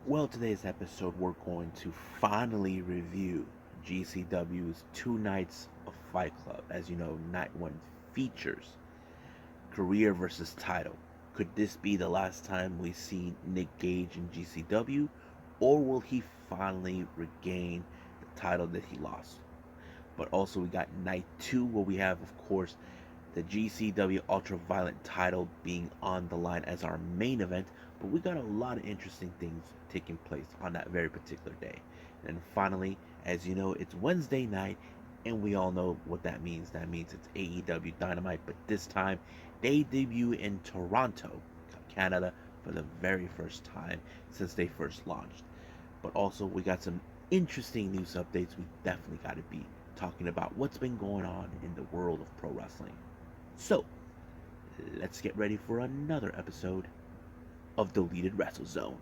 Well, today's episode, we're going to finally review GCW's two nights of Fight Club. As you know, night one features career versus title. Could this be the last time we see Nick Gage in GCW, or will he finally regain the title that he lost? But also, we got night two, where we have, of course, the GCW Ultraviolet title being on the line as our main event, but we got a lot of interesting things taking place on that very particular day. And finally, as you know, it's Wednesday night, and we all know what that means. That means it's AEW Dynamite, but this time they debut in Toronto, Canada, for the very first time since they first launched. But also, we got some interesting news updates. We definitely got to be talking about what's been going on in the world of pro wrestling. So, let's get ready for another episode of Deleted Wrestle Zone.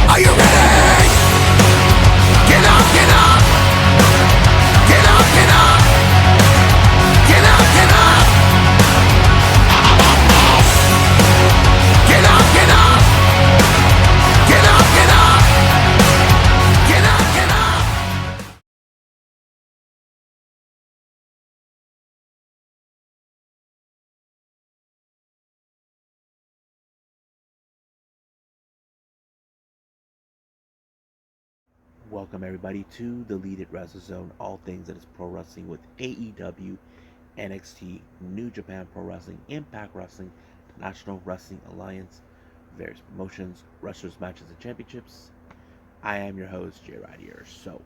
Are you ready? Get up, get up! Get up, get up! Get up, get up! Get up, get up! Get up, get up! Get up, get up! Welcome everybody to Deleted Wrestle Zone, all things that is pro wrestling with AEW, NXT, New Japan Pro Wrestling, Impact Wrestling, the National Wrestling Alliance, various promotions, wrestlers, matches, and championships. I am your host, Jay right here. So,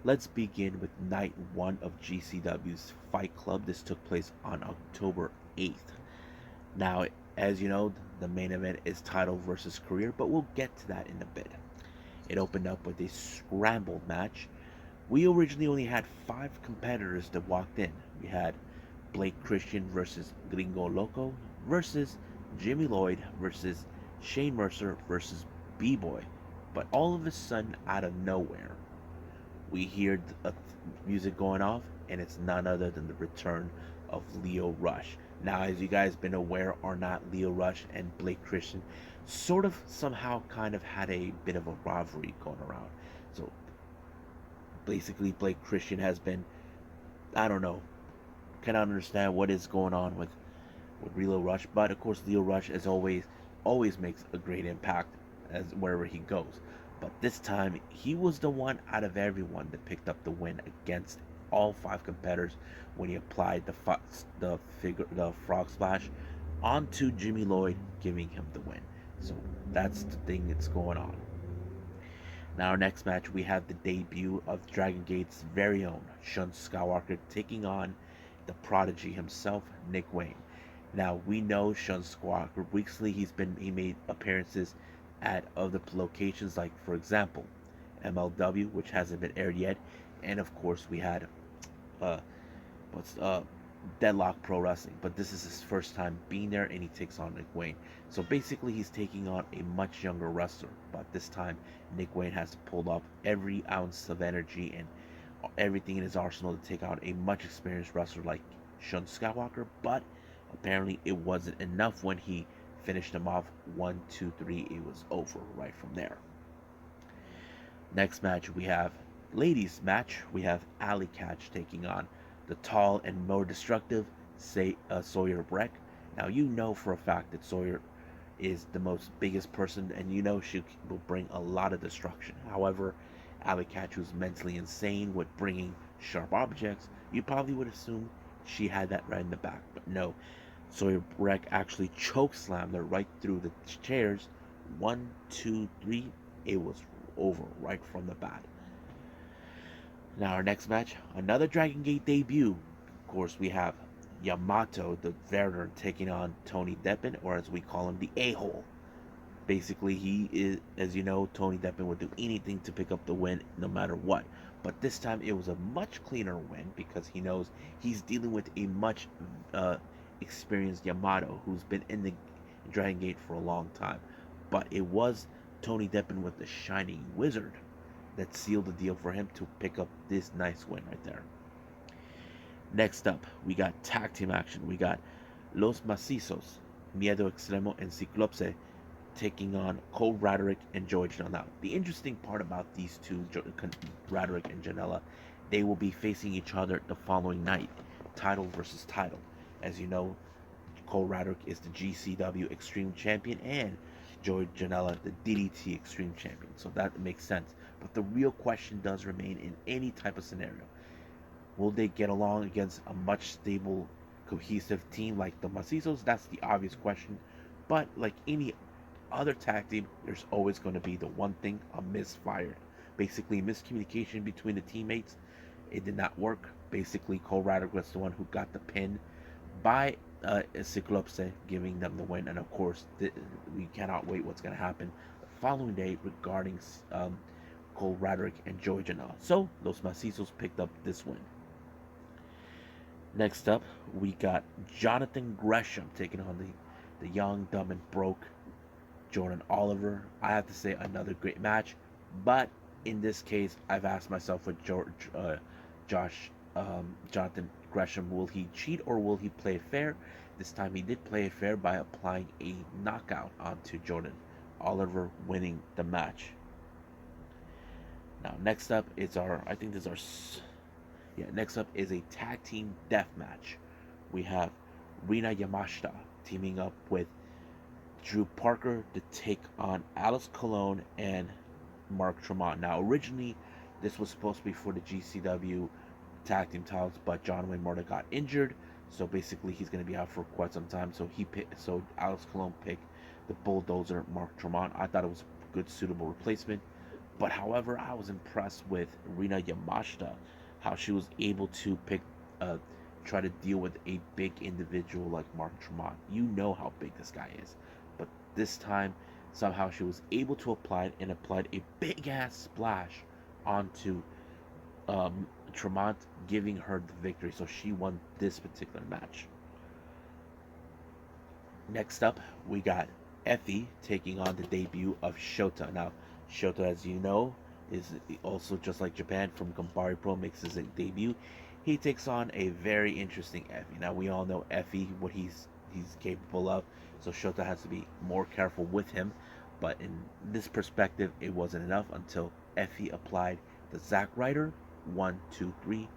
let's begin with night one of GCW's Fight Club. This took place on October 8th. Now, as you know, the main event is title versus career, but we'll get to that in a bit. It opened up with a scrambled match. We originally only had 5 competitors that walked in. We had Blake Christian versus Gringo Loco versus Jimmy Lloyd versus Shane Mercer versus B-Boy. But all of a sudden, out of nowhere, we hear music going off, and it's none other than the return of Lio Rush. Now, as you guys been aware or not, Lio Rush and Blake Christian sort of somehow kind of had a bit of a rivalry going around. So basically, Blake Christian has been, I don't know, cannot understand what is going on with Lio Rush, but of course Lio Rush, as always makes a great impact as wherever he goes. But this time, he was the one out of everyone that picked up the win against all 5 competitors when he applied the frog splash onto Jimmy Lloyd, giving him the win. So that's the thing that's going on. Now, our next match, we have the debut of Dragon Gate's very own Shun Skywalker taking on the prodigy himself, Nick Wayne. Now, we know Shun Skywalker. Recently, he made appearances at other locations, like, for example, MLW, which hasn't been aired yet, and of course we had uh what's Deadlock Pro Wrestling, but this is his first time being there, and he takes on Nick Wayne. So basically, he's taking on a much younger wrestler, but this time Nick Wayne has to pull off every ounce of energy and everything in his arsenal to take out a much experienced wrestler like Shun Skywalker. But apparently, it wasn't enough. When he finished him off 1, 2, 3, it was over right from there. Next match, we have ladies match. We have Alley Catch taking on the tall and more destructive Sawyer Breck. Now, you know for a fact that Sawyer is the most biggest person, and you know she will bring a lot of destruction. However, Alley Catch, who's mentally insane with bringing sharp objects, you probably would assume she had that right in the back, but no. Sawyer Breck actually choke slammed her right through the chairs. 1, 2, 3, it was over right from the bat. Now, our next match, another Dragon Gate debut. Of course, we have Yamato, the veteran, taking on Tony Deppen, or as we call him, the A-hole. Basically, he is, as you know, Tony Deppen would do anything to pick up the win no matter what. But this time, it was a much cleaner win because he knows he's dealing with a much experienced Yamato who's been in the Dragon Gate for a long time. But it was Tony Deppen with the Shining Wizard that sealed the deal for him to pick up this nice win right there. Next up, we got tag team action. We got Los Macizos, Miedo Extremo, and Ciclopse taking on Cole Roderick and Joey Janela. Now, the interesting part about these two, Roderick and Janela, they will be facing each other the following night, title versus title. As you know, Cole Roderick is the GCW Extreme Champion and Joey Janela the DDT Extreme Champion. So that makes sense. But the real question does remain in any type of scenario. Will they get along against a much stable, cohesive team like the Macizos? That's the obvious question. But like any other tag team, there's always going to be the one thing, a misfire. Basically, miscommunication between the teammates. It did not work. Basically, Cole Roderick was the one who got the pin by Ciclopse, giving them the win. And of course, we cannot wait what's going to happen the following day regarding Cole Roderick and Joey Janela. So, Los Macizos picked up this win. Next up, we got Jonathan Gresham taking on the young, dumb, and broke Jordan Oliver. I have to say, another great match. But in this case, I've asked myself with Jonathan Gresham, will he cheat or will he play fair? This time he did play fair by applying a knockout onto Jordan Oliver, winning the match. Now, next up is next up is a tag team death match. We have Rina Yamashita teaming up with Drew Parker to take on Alice Colon and Mark Tremont. Now, originally, this was supposed to be for the GCW tag team titles, but John Wayne Murdoch got injured, so basically he's going to be out for quite some time. So Alice Colon picked the Bulldozer Mark Tremont. I thought it was a good, suitable replacement. But however, I was impressed with Rina Yamashita, how she was able to try to deal with a big individual like Mark Tremont. You know how big this guy is. But this time, somehow she was able to applied a big ass splash onto Tremont, giving her the victory. So she won this particular match. Next up, we got Effie taking on the debut of Shota. Now, Shota, as you know, is also just like Japan from Gambari Pro, makes his debut. He takes on a very interesting Effie. Now, we all know Effie, what he's capable of, so Shota has to be more careful with him. But in this perspective, it wasn't enough until Effie applied the Zack Ryder 1, 2, 3.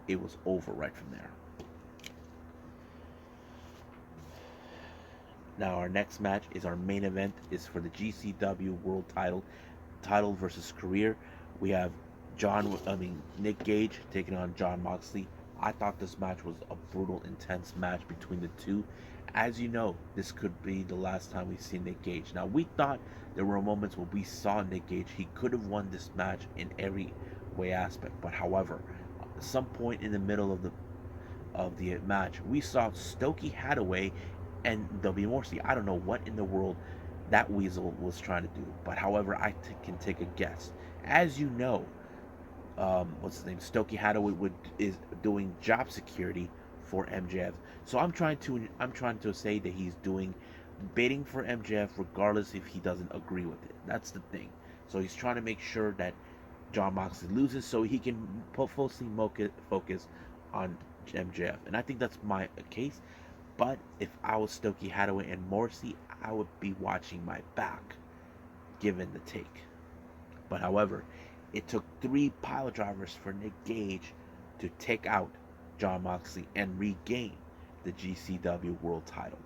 It was over right from there. Now our next match is our main event. Is for the GCW World Title versus career. We have Nick Gage taking on Jon Moxley. I thought this match was a brutal, intense match between the two. As you know, this could be the last time we've seen Nick Gage. Now, we thought there were moments where we saw Nick Gage. He could have won this match in every way aspect. But however, at some point in the middle of the match, we saw Stokey Hathaway and W. Morrissey. I don't know what in the world that weasel was trying to do. But however, can take a guess. As you know, what's his name? Stokey Hathaway is doing job security for MJF. So I'm trying to say that he's doing bidding for MJF regardless if he doesn't agree with it. That's the thing. So he's trying to make sure that Jon Moxley loses so he can focus on MJF. And I think that's my case. But if I was Stokey Hathaway and Morrissey, I would be watching my back, given the take. But however, it took 3 pile drivers for Nick Gage to take out Jon Moxley and regain the GCW World Title.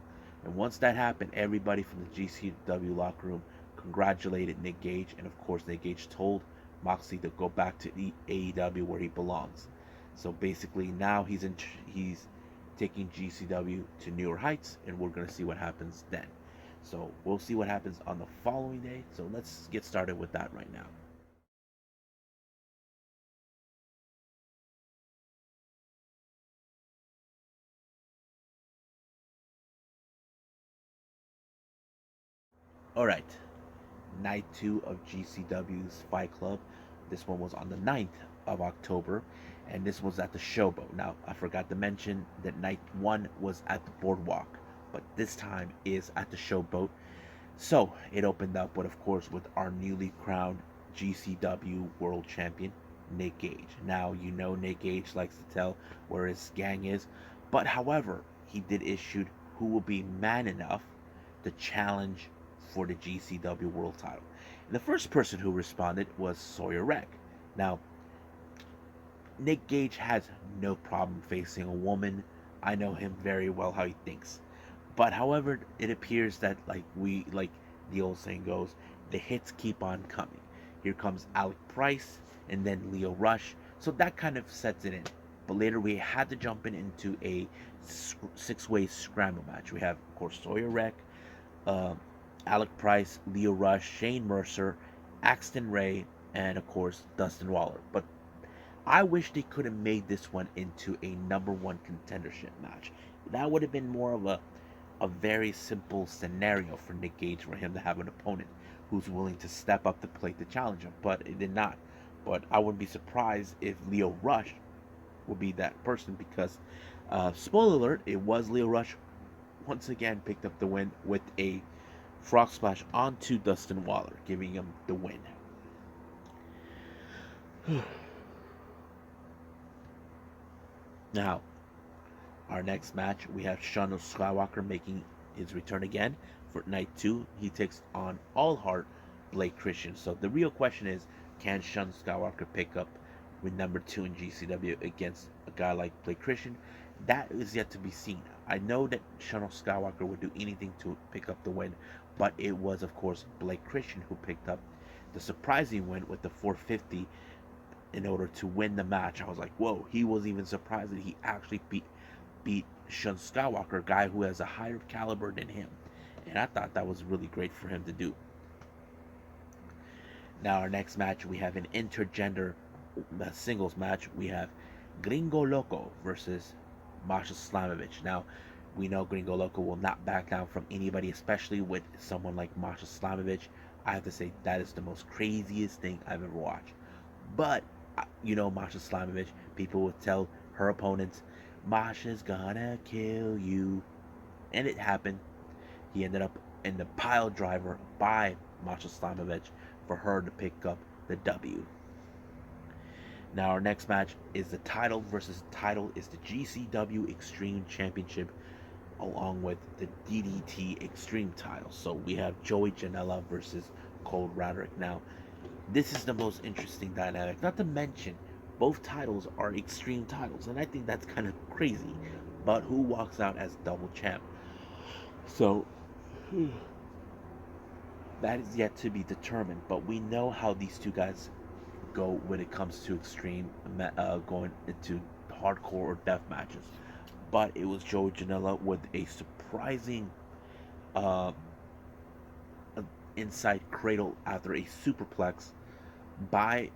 And once that happened, everybody from the GCW locker room congratulated Nick Gage, and of course Nick Gage told Moxley to go back to the AEW where he belongs. So basically now he's taking GCW to newer heights, and we're going to see what happens then. So we'll see what happens on the following day. So let's get started with that right now. Alright, night 2 of GCW's Fight Club. This one was on the 9th of October, and this was at the Showboat. Now, I forgot to mention that night 1 was at the Boardwalk, but this time is at the Showboat. So, it opened up with, of course, with our newly crowned GCW World Champion, Nick Gage. Now, you know Nick Gage likes to tell where his gang is, but however, he did issue who will be man enough to challenge for the GCW World Title. And the first person who responded was Sawyer Wreck. Now, Nick Gage has no problem facing a woman. I know him very well how he thinks. But however, it appears that like the old saying goes, the hits keep on coming. Here comes Alec Price and then Leo Rush. So that kind of sets it in. But later we had to jump into a six-way scramble match. We have, of course, Sawyer Wreck, uh, Alec Price, Leo Rush, Shane Mercer, Axton Ray, and of course Dustin Waller. But I wish they could have made this one into a number one contendership match. That would have been more of a very simple scenario for Nick Gage for him to have an opponent who's willing to step up to plate to challenge him, but it did not. But I wouldn't be surprised if Leo Rush will be that person because, spoiler alert, it was Leo Rush once again picked up the win with a frog splash onto Dustin Waller, giving him the win. Now, our next match, we have Sean Skywalker making his return again for night 2. He takes on All Heart Blake Christian. So the real question is, can Sean Skywalker pick up with number 2 in GCW against a guy like Blake Christian? That is yet to be seen. I know that Sean Skywalker would do anything to pick up the win, but it was, of course, Blake Christian who picked up the surprising win with the 450 in order to win the match. I was like, whoa, he was even surprised that he actually beat Sean Skywalker, a guy who has a higher caliber than him. And I thought that was really great for him to do. Now, our next match, we have an intergender singles match. We have Gringo Loco versus Masha Slamovich. Now, we know Gringo Loco will not back down from anybody, especially with someone like Masha Slamovich. I have to say, that is the most craziest thing I've ever watched. But, you know, Masha Slamovich, people would tell her opponents, Masha's gonna kill you. And it happened. He ended up in the pile driver by Masha Slamovich for her to pick up the W. Now our next match is the title versus title is the GCW Extreme Championship along with the DDT Extreme title. So we have Joey Janela versus Cole Roderick. Now this is the most interesting dynamic. Not to mention both titles are extreme titles, and I think that's kind of crazy. But who walks out as double champ? So that is yet to be determined. But we know how these two guys go when it comes to extreme, going into hardcore or death matches. But it was Joey Janela with a surprising inside cradle after a superplex by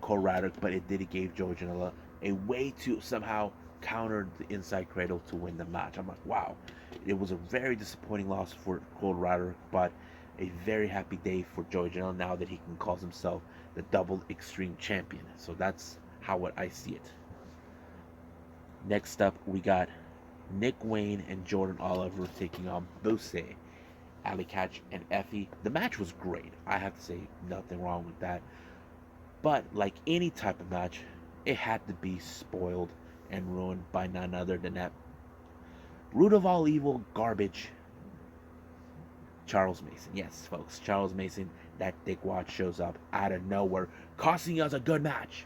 Cole Radrick, but it did give Joey Janela a way to somehow counter the inside cradle to win the match. I'm like, wow. It was a very disappointing loss for Cole Radrick, but a very happy day for Joey Janela now that he can call himself the double extreme champion. So that's how I see it. Next up, we got Nick Wayne and Jordan Oliver taking on Bose, Ali Catch, and Effie. The match was great. I have to say nothing wrong with that. But like any type of match, it had to be spoiled and ruined by none other than that root of all evil garbage, Charles Mason. Yes, folks, Charles Mason, that dickwad shows up out of nowhere, costing us a good match.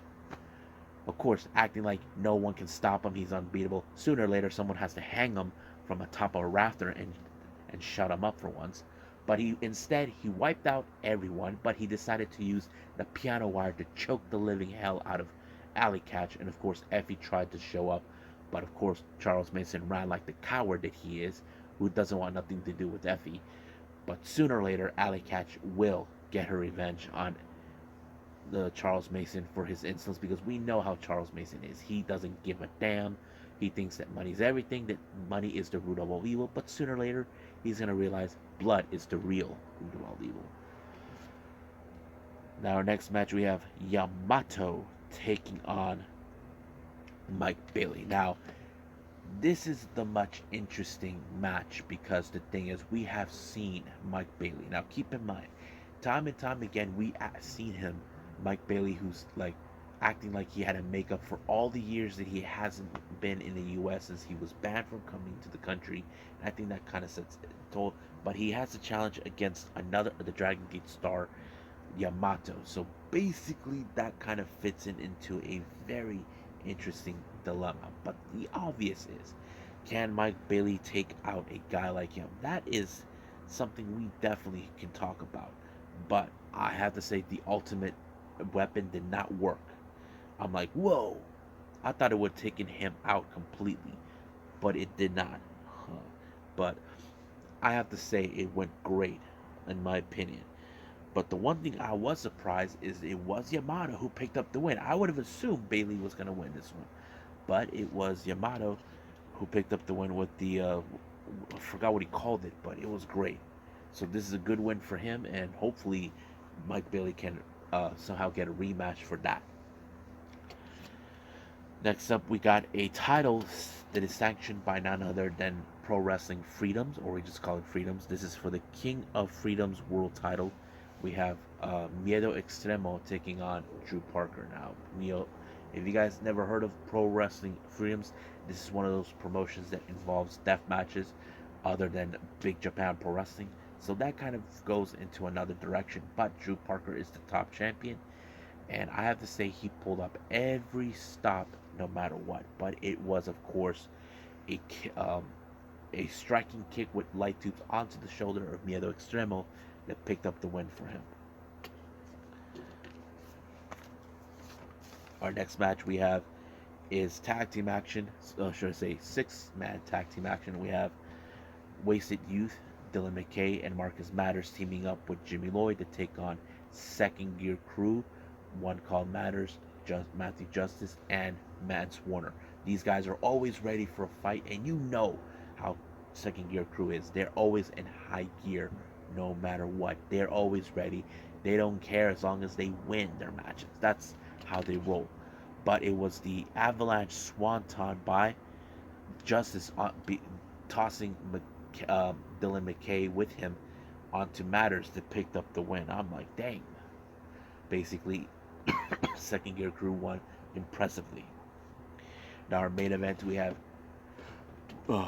Of course, acting like no one can stop him, he's unbeatable. Sooner or later, someone has to hang him from atop of a rafter and shut him up for once. But instead, he wiped out everyone, but he decided to use the piano wire to choke the living hell out of Alley Catch. And of course, Effie tried to show up. But of course, Charles Mason ran like the coward that he is, who doesn't want nothing to do with Effie. But sooner or later, Alley Catch will get her revenge on the Charles Mason for his insolence, because we know how Charles Mason is. He doesn't give a damn. He thinks that money's everything, that money is the root of all evil. But sooner or later, he's going to realize blood is the real root of all evil. Now, our next match, we have Yamato taking on Mike Bailey. Now, this is the much interesting match because the thing is, we have seen Mike Bailey. Now, keep in mind, time and time again, we have seen him Mike Bailey, who's like acting like he had to make up for all the years that he hasn't been in the U.S. since he was banned from coming to the country. And I think that kind of sets it toll. But he has a challenge against another the Dragon Gate star, Yamato. So basically, that kind of fits into a very interesting dilemma. But the obvious is, can Mike Bailey take out a guy like him? That is something we definitely can talk about. But I have to say, the ultimate weapon did not work. I'm like, whoa! I thought it would have taken him out completely, but it did not. Huh. But I have to say, it went great, in my opinion. But the one thing I was surprised is it was Yamato who picked up the win. I would have assumed Bailey was going to win this one, but it was Yamato who picked up the win with the I forgot what he called it, but it was great. So this is a good win for him, and hopefully Mike Bailey can somehow get a rematch for that. Next up, we got a title that is sanctioned by none other than Pro Wrestling Freedoms, or we just call it Freedoms. This is for the King of Freedoms World Title. We have Miedo Extremo taking on Drew Parker. Now, if you guys never heard of Pro Wrestling Freedoms, this is one of those promotions that involves death matches other than Big Japan Pro Wrestling. So that kind of goes into another direction. But Drew Parker is the top champion, and I have to say he pulled up every stop no matter what. But it was, of course, a um, a striking kick with light tubes onto the shoulder of Miedo Extremo that picked up the win for him. Our next match we have is tag team action. Should I say 6-man tag team action? We have Wasted Youth, Dylan McKay, and Marcus Matters teaming up with Jimmy Lloyd to take on Second Gear Crew, One Call Matters, Matthew Justice, and Mance Warner. These guys are always ready for a fight, and you know how Second Gear Crew is. They're always in high gear no matter what. They're always ready. They don't care as long as they win their matches. That's how they roll. But it was the Avalanche Swanton by Justice tossing Dylan McKay with him onto Matters that picked up the win. I'm like, dang. Basically, Second Gear Crew won impressively. Now, our main event, we have the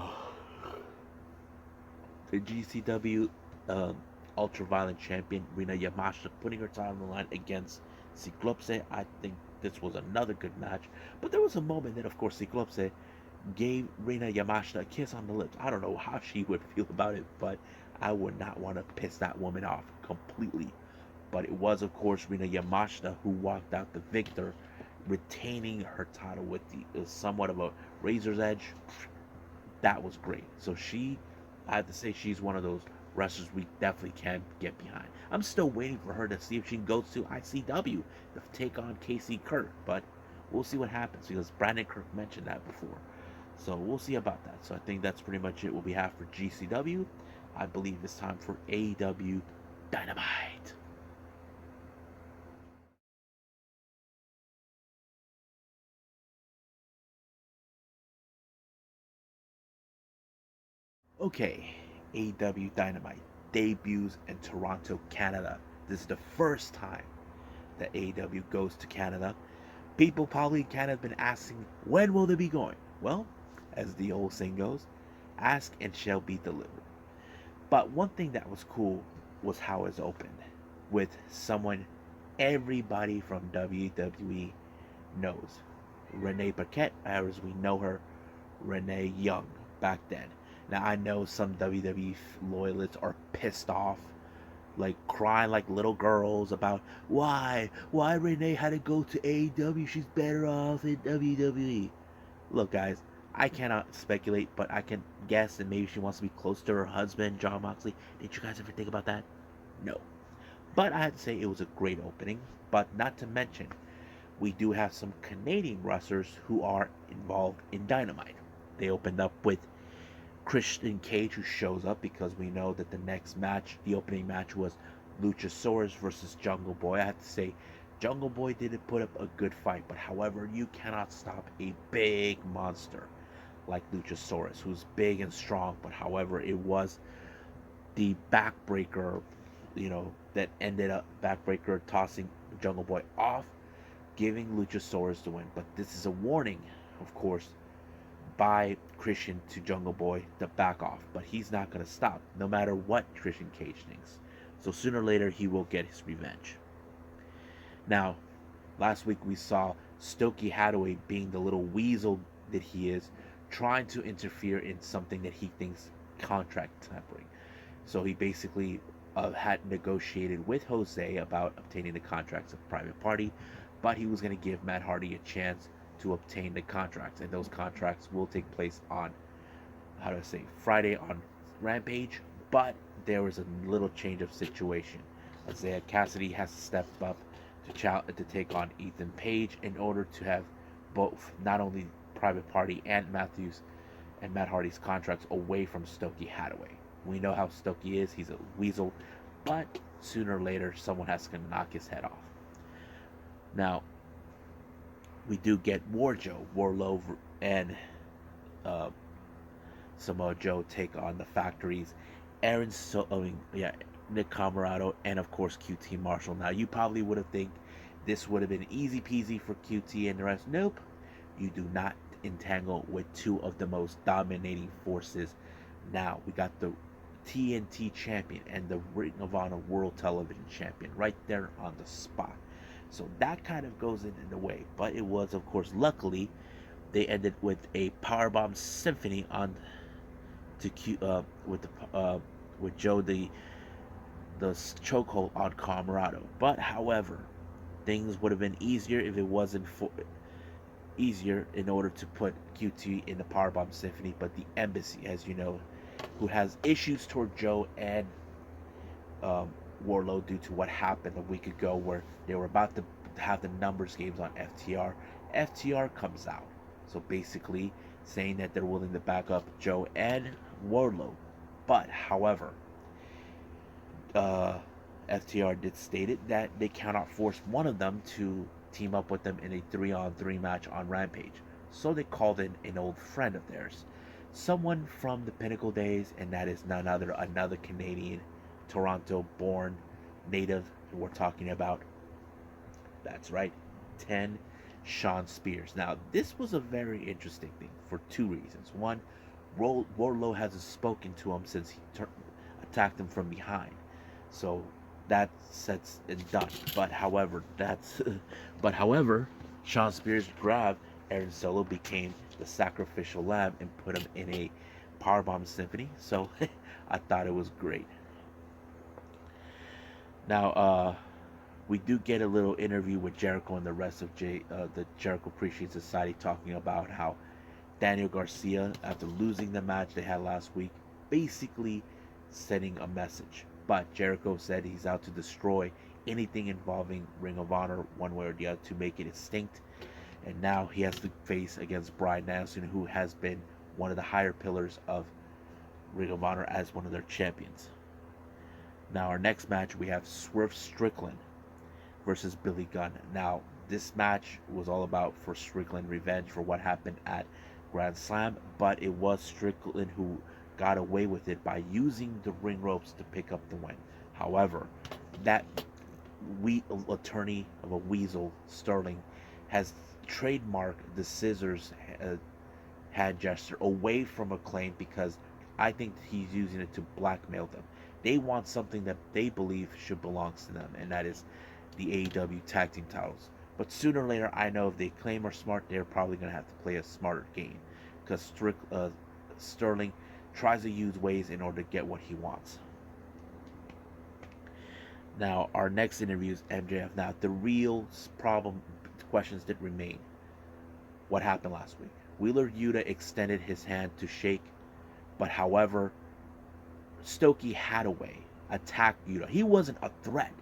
GCW Ultraviolent Champion Rina Yamashita putting her title on the line against Ciclopse. I think this was another good match, but there was a moment that, of course, Ciclopse gave Rina Yamashita a kiss on the lips. I don't know how she would feel about it, but I would not want to piss that woman off completely. But it was, of course, Rina Yamashita who walked out the victor, retaining her title with the somewhat of a razor's edge. That was great. So I have to say, she's one of those wrestlers we definitely can get behind. I'm still waiting for her to see if she goes to ICW to take on Casey Kurt, but we'll see what happens because Brandon Kirk mentioned that before. So we'll see about that. So I think that's pretty much it what we have for GCW. I believe it's time for AEW Dynamite. Okay, AEW Dynamite debuts in Toronto, Canada. This is the first time that AEW goes to Canada. People probably in Canada have been asking, when will they be going? Well, as the old saying goes, ask and shall be delivered. But one thing that was cool was how it's opened with someone everybody from WWE knows. Renee Paquette, as we know her, Renee Young back then. Now I know some WWE loyalists are pissed off, like crying like little girls about why Renee had to go to AEW. She's better off in WWE. Look, guys, I cannot speculate, but I can guess that maybe she wants to be close to her husband, Jon Moxley. Did you guys ever think about that? No. But I have to say it was a great opening. But not to mention, we do have some Canadian wrestlers who are involved in Dynamite. They opened up with Christian Cage, who shows up because we know that the next match, the opening match, was Luchasaurus versus Jungle Boy. I have to say, Jungle Boy didn't put up a good fight, but however, you cannot stop a big monster like Luchasaurus, who's big and strong, but however, it was the backbreaker, that ended up backbreaker tossing Jungle Boy off, giving Luchasaurus the win. But this is a warning, of course, by Christian to Jungle Boy to back off. But he's not going to stop, no matter what Christian Cage thinks. So sooner or later, he will get his revenge. Now, last week we saw Stokey Hathaway, being the little weasel that he is, trying to interfere in something that he thinks contract tampering. So he basically had negotiated with Jose about obtaining the contracts of Private Party, but he was going to give Matt Hardy a chance to obtain the contracts, and those contracts will take place on, how do I say, Friday on Rampage. But there was a little change of situation. Isaiah Cassidy has to step up to take on Ethan Page in order to have both, not only Private Party and Matt Hardy's contracts away from Stokey Hathaway. We know how Stokey is; he's a weasel, but sooner or later, someone has to knock his head off. Now, we do get Warlow, and Samoa Joe take on the Factories, Nick Camarado, and of course QT Marshall. Now, you probably would have think this would have been easy peasy for QT and the rest. Nope, you do not entangle with two of the most dominating forces. Now we got the TNT champion and the Ring of Honor World Television champion right there on the spot. So that kind of goes in the way. But it was, of course, luckily they ended with a powerbomb symphony on to with Joe the chokehold on Camarado. But however, things would have been easier if it wasn't easier in order to put QT in the powerbomb symphony. But the Embassy, as you know, who has issues toward Joe and Warlow due to what happened a week ago, where they were about to have the numbers games on FTR. FTR comes out, so basically saying that they're willing to back up Joe and Warlow. But however, FTR did stated that they cannot force one of them to team up with them in a 3-on-3 match on Rampage. So they called in an old friend of theirs, someone from the Pinnacle days, and that is none other another Canadian, Toronto-born native. We're talking about, that's right, 10 Sean Spears. Now, this was a very interesting thing for two reasons. One, Warlow hasn't spoken to him since he attacked him from behind. So that sets it done. But however, Sean Spears grabbed Aaron Solo, became the sacrificial lamb, and put him in a powerbomb symphony. So I thought it was great. Now, we do get a little interview with Jericho and the rest of the Jericho Appreciation Society, talking about how Daniel Garcia, after losing the match they had last week, basically sending a message. But Jericho said he's out to destroy anything involving Ring of Honor one way or the other, to make it extinct. And now he has to face against Bryan Danielson, who has been one of the higher pillars of Ring of Honor as one of their champions. Now, our next match, we have Swerve Strickland versus Billy Gunn. Now, this match was all about for Strickland revenge for what happened at Grand Slam, but it was Strickland who got away with it by using the ring ropes to pick up the win. However, that attorney of a weasel, Sterling, has trademarked the scissors hand gesture away from Acclaim, because I think he's using it to blackmail them. They want something that they believe should belong to them, and that is the AEW tag team titles. But sooner or later, I know if they Acclaim are smart, they're probably going to have to play a smarter game, because Sterling tries to use ways in order to get what he wants. Now, our next interview is MJF. Now, the real questions that remain. What happened last week? Wheeler Yuta extended his hand to shake, but however, Stokey Hathaway attacked Yuta. He wasn't a threat.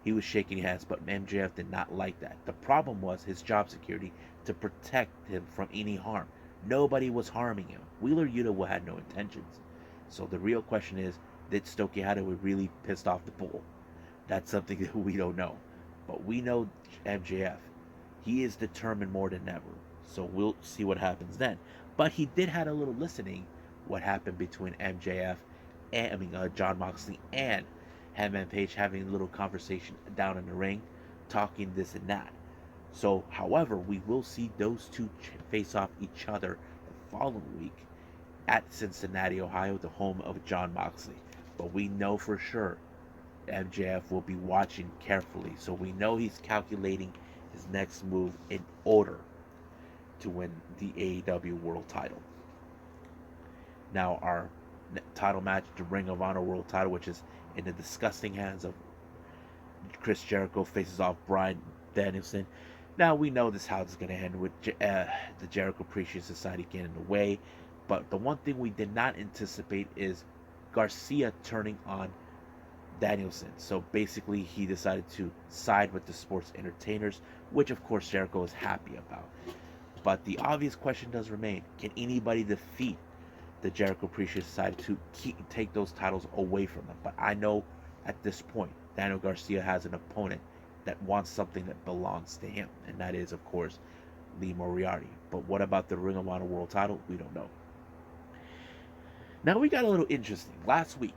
He was shaking hands, but MJF did not like that. The problem was his job security to protect him from any harm. Nobody was harming him. Wheeler Yuta had no intentions. So the real question is, did Stokey Hathaway really pissed off the bull? That's something that we don't know. But we know MJF. He is determined more than ever. So we'll see what happens then. But he did have a little listening what happened between MJF and John Moxley and Hangman Page, having a little conversation down in the ring. talking this and that. So, however, we will see those two face off each other the following week at Cincinnati, Ohio, the home of Jon Moxley. But we know for sure MJF will be watching carefully, so we know he's calculating his next move in order to win the AEW World Title. Now, our title match, the Ring of Honor World Title, which is in the disgusting hands of Chris Jericho, faces off Bryan Danielson. Now, we know this how it's going to end with the Jericho Appreciation Society getting in the way, but the one thing we did not anticipate is Garcia turning on Danielson. So basically, he decided to side with the sports entertainers, which of course Jericho is happy about. But the obvious question does remain: can anybody defeat the Jericho Appreciation Society to take those titles away from them? But I know at this point, Daniel Garcia has an opponent that wants something that belongs to him, and that is, of course, Lee Moriarty. But what about the Ring of Honor World Title? We don't know. Now we got a little interesting. Last week,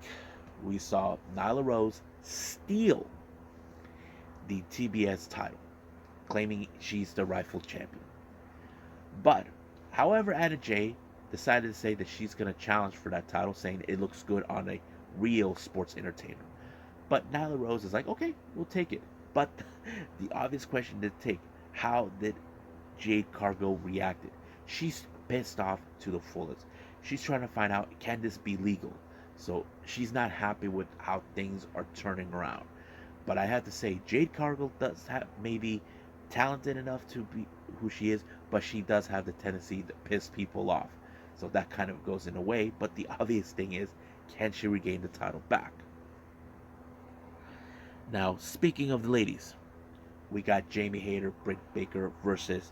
we saw Nyla Rose steal the TBS title, claiming she's the rightful champion. But, however, Anna Jay decided to say that she's going to challenge for that title, saying it looks good on a real sports entertainer. But Nyla Rose is like, okay, we'll take it. But the obvious question to take: how did Jade Cargill reacted? She's pissed off to the fullest. She's trying to find out, can this be legal? So she's not happy with how things are turning around. But I have to say, Jade Cargill does have maybe talented enough to be who she is, but she does have the tendency to piss people off. So that kind of goes in a way. But the obvious thing is, can she regain the title back? Now, speaking of the ladies, we got Jamie Hayter, Britt Baker versus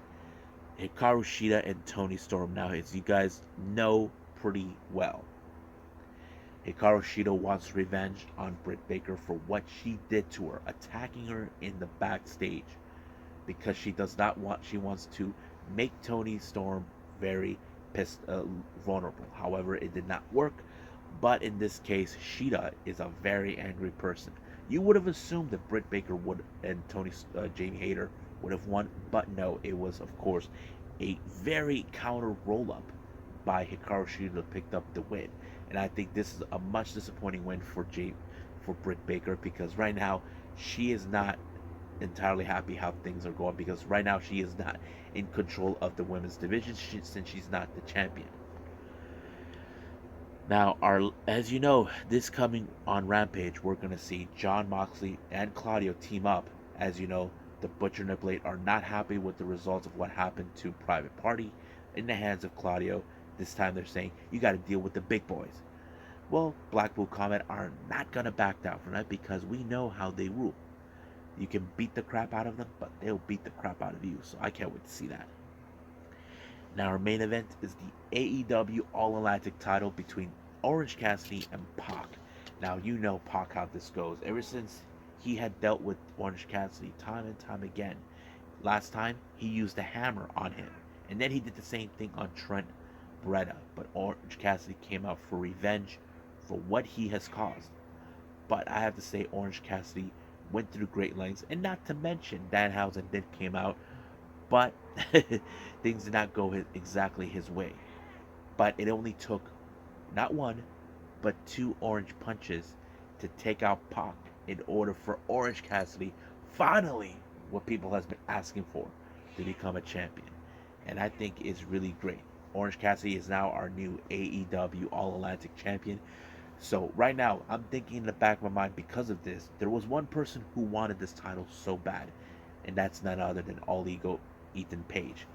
Hikaru Shida and Toni Storm. Now, as you guys know pretty well, Hikaru Shida wants revenge on Britt Baker for what she did to her, attacking her in the backstage, because she does not want. She wants to make Toni Storm very vulnerable. However, it did not work. But in this case, Shida is a very angry person. You would have assumed that Britt Baker would and Jamie Hayter would have won, but no, it was of course a very counter roll up by Hikaru Shida that picked up the win. And I think this is a much disappointing win for Britt Baker, because right now she is not entirely happy how things are going, because right now she is not in control of the women's division since she's not the champion. Now, as you know, this coming on Rampage, we're going to see Jon Moxley and Claudio team up. As you know, the Butcher and the Blade are not happy with the results of what happened to Private Party in the hands of Claudio. This time they're saying, you got to deal with the big boys. Well, Blackpool Combat are not going to back down from that, because we know how they rule. You can beat the crap out of them, but they'll beat the crap out of you. So I can't wait to see that. Now, our main event is the AEW All-Atlantic title between Orange Cassidy and Pac. Now, you know Pac how this goes. Ever since he had dealt with Orange Cassidy time and time again. Last time, he used a hammer on him. And then he did the same thing on Trent Beretta. But Orange Cassidy came out for revenge for what he has caused. But I have to say, Orange Cassidy went through great lengths. And not to mention, Danhausen did came out, but things did not go exactly his way. But it only took not one, but two orange punches to take out Pac in order for Orange Cassidy, finally, what people has been asking for, to become a champion. And I think it's really great. Orange Cassidy is now our new AEW All-Atlantic champion. So right now, I'm thinking in the back of my mind, because of this, there was one person who wanted this title so bad, and that's none other than All Ego Ethan Page.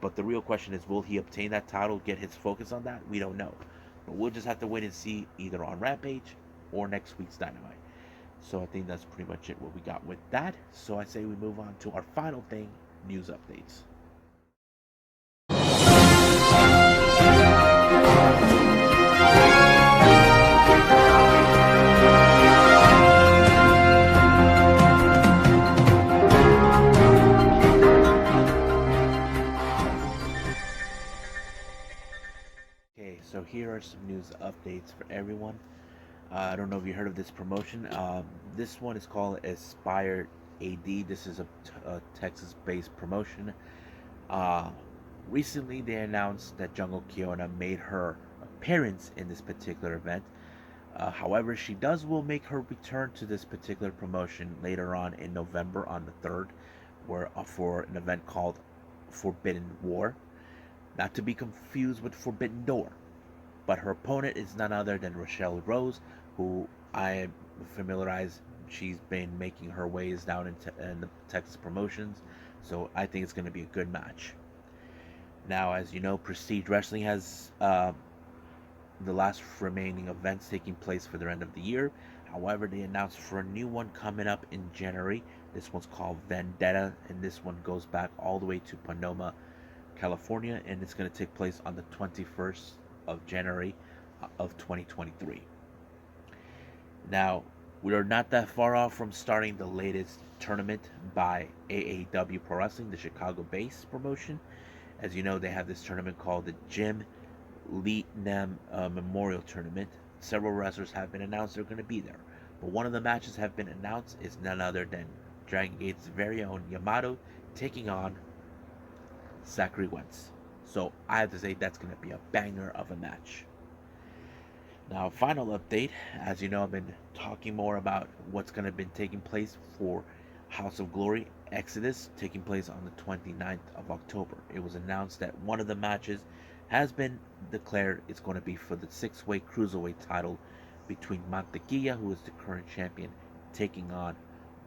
But the real question is, will he obtain that title, get his focus on that? We don't know. But we'll just have to wait and see, either on Rampage or next week's Dynamite. So I think that's pretty much it what we got with that. So I say we move on to our final thing, news updates. Okay, so here are some news updates for everyone. I don't know if you heard of this promotion. This one is called Aspire AD. This is a Texas-based promotion. Uh, Recently, they announced that Jungle Kyona made her appearance in this particular event. However, will make her return to this particular promotion later on in November on the 3rd, where for an event called Forbidden War, not to be confused with Forbidden Door. But her opponent is none other than Rochelle Rose, who I am familiarized. She's been making her ways down in the Texas promotions, so I think it's going to be a good match. Now, as you know, Prestige Wrestling has the last remaining events taking place for the end of the year. However, they announced for a new one coming up in January. This one's called Vendetta, and this one goes back all the way to Panama, California, and it's going to take place on the 21st of January of 2023. Now, we are not that far off from starting the latest tournament by AAW Pro Wrestling, the Chicago-based promotion. As you know, they have this tournament called the Jim Lynam Memorial Tournament. Several wrestlers have been announced they're going to be there, but one of the matches have been announced is none other than Dragon Gate's very own Yamato taking on Zachary Wentz. So I have to say that's going to be a banger of a match. Now, final update. As you know, I've been talking more about what's going to be taking place for House of Glory Exodus, taking place on the 29th of October. It was announced that one of the matches has been declared. It's going to be for the six-way cruiserweight title between Mantequilla, who is the current champion, taking on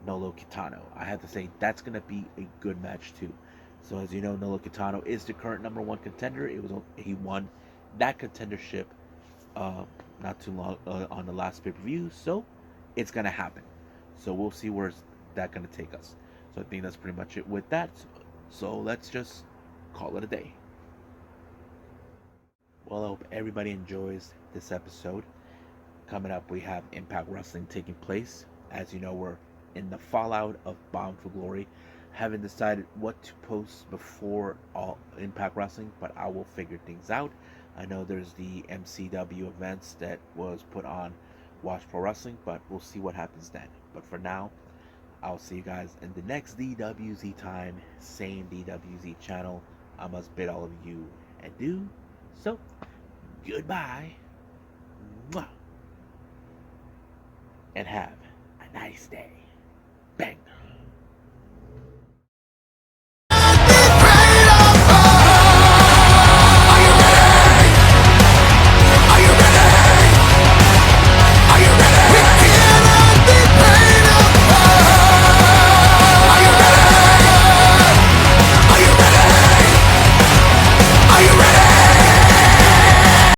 Nolo Kitano. I have to say that's going to be a good match too. So as you know, Nolo Kitano is the current number one contender. He won that contendership uh, not too long on the last pay-per-view, so it's gonna happen. So we'll see where's that gonna take us. So I think that's pretty much it with that. So let's just call it a day. Well, I hope everybody enjoys this episode. Coming up, we have Impact Wrestling taking place. As you know, we're in the fallout of Bound for Glory. Haven't decided what to post before all Impact Wrestling, but I will figure things out. I know there's the MCW events that was put on Watch Pro Wrestling, but we'll see what happens then. But for now, I'll see you guys in the next DWZ time, same DWZ channel. I must bid all of you adieu. So, goodbye. Mwah. And have a nice day. Bang.